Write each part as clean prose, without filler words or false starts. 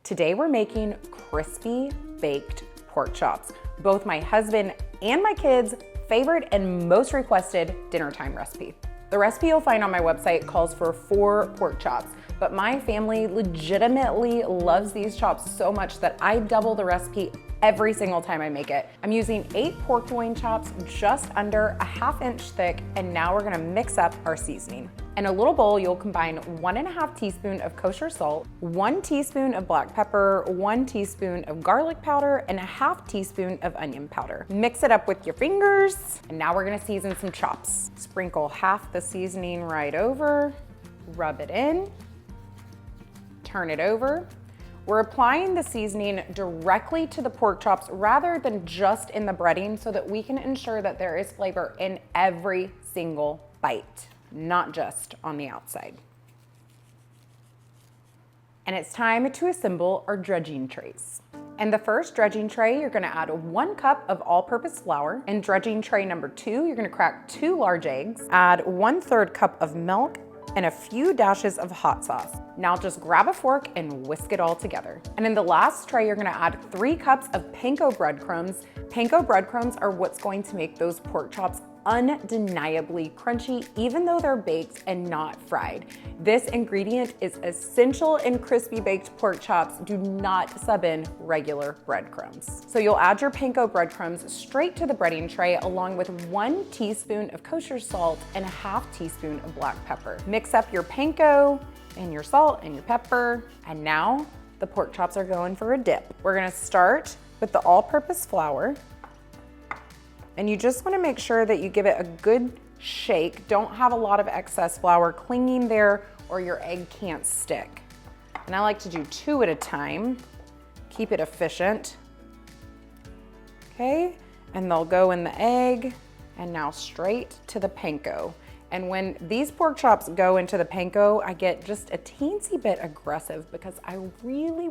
Today we're making crispy baked pork chops, both my husband and my kids' favorite and most requested dinner time recipe. The recipe you'll find on my website calls for 4 pork chops, but my family legitimately loves these chops so much that I double the recipe every single time I make it. I'm using 8 pork loin chops just under a 1/2 inch thick, and now we're gonna mix up our seasoning. In a little bowl, you'll combine 1½ teaspoon of kosher salt, 1 teaspoon of black pepper, 1 teaspoon of garlic powder, and a 1/2 teaspoon of onion powder. Mix it up with your fingers, and now we're gonna season some chops. Sprinkle half the seasoning right over, rub it in, turn it over. We're applying the seasoning directly to the pork chops rather than just in the breading so that we can ensure that there is flavor in every single bite, not just on the outside. And it's time to assemble our dredging trays. In the first dredging tray, you're gonna add 1 cup of all-purpose flour. In dredging tray number 2, you're gonna crack 2 large eggs, add 1/3 cup of milk, and a few dashes of hot sauce. Now just grab a fork and whisk it all together. And in the last tray, you're gonna add 3 cups of panko breadcrumbs. Panko breadcrumbs are what's going to make those pork chops undeniably crunchy, even though they're baked and not fried. This ingredient is essential in crispy baked pork chops. Do not sub in regular breadcrumbs. So you'll add your panko breadcrumbs straight to the breading tray along with 1 teaspoon of kosher salt and a 1/2 teaspoon of black pepper. Mix up your panko and your salt and your pepper, and now the pork chops are going for a dip. We're gonna start with the all-purpose flour. And you just wanna make sure that you give it a good shake. Don't have a lot of excess flour clinging there or your egg can't stick. And I like to do 2 at a time. Keep it efficient. Okay, and they'll go in the egg and now straight to the panko. And when these pork chops go into the panko, I get just a teensy bit aggressive because I really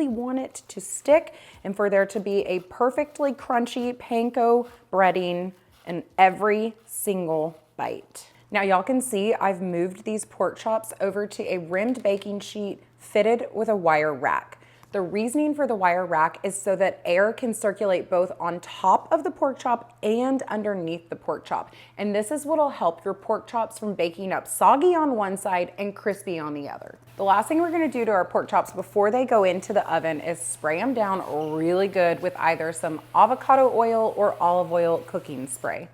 want it to stick and for there to be a perfectly crunchy panko breading in every single bite. Now y'all can see I've moved these pork chops over to a rimmed baking sheet fitted with a wire rack. The reasoning for the wire rack is so that air can circulate both on top of the pork chop and underneath the pork chop. And this is what'll help your pork chops from baking up soggy on one side and crispy on the other. The last thing we're gonna do to our pork chops before they go into the oven is spray them down really good with either some avocado oil or olive oil cooking spray.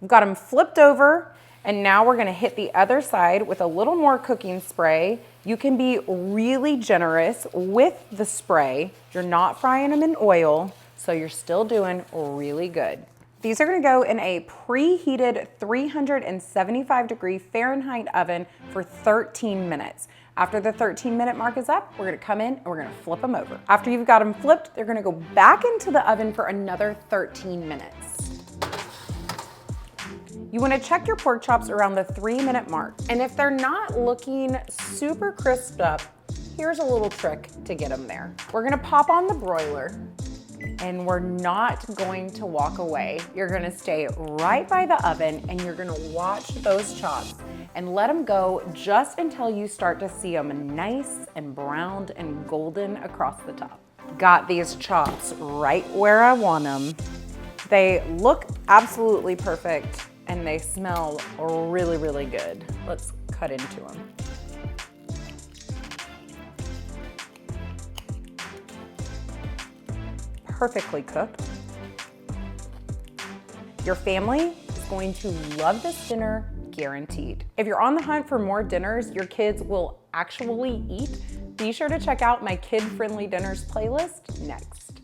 We've got them flipped over, and now we're gonna hit the other side with a little more cooking spray. You can be really generous with the spray. You're not frying them in oil, so you're still doing really good. These are gonna go in a preheated 375-degree Fahrenheit oven for 13 minutes. After the 13-minute mark is up, we're gonna come in and we're gonna flip them over. After you've got them flipped, they're gonna go back into the oven for another 13 minutes. You wanna check your pork chops around the 3-minute mark. And if they're not looking super crisped up, here's a little trick to get them there. We're gonna pop on the broiler and we're not going to walk away. You're gonna stay right by the oven and you're gonna watch those chops and let them go just until you start to see them nice and browned and golden across the top. Got these chops right where I want them. They look absolutely perfect and they smell really good. Let's cut into them. Perfectly cooked. Your family is going to love this dinner, guaranteed. If you're on the hunt for more dinners your kids will actually eat, be sure to check out my kid-friendly dinners playlist next.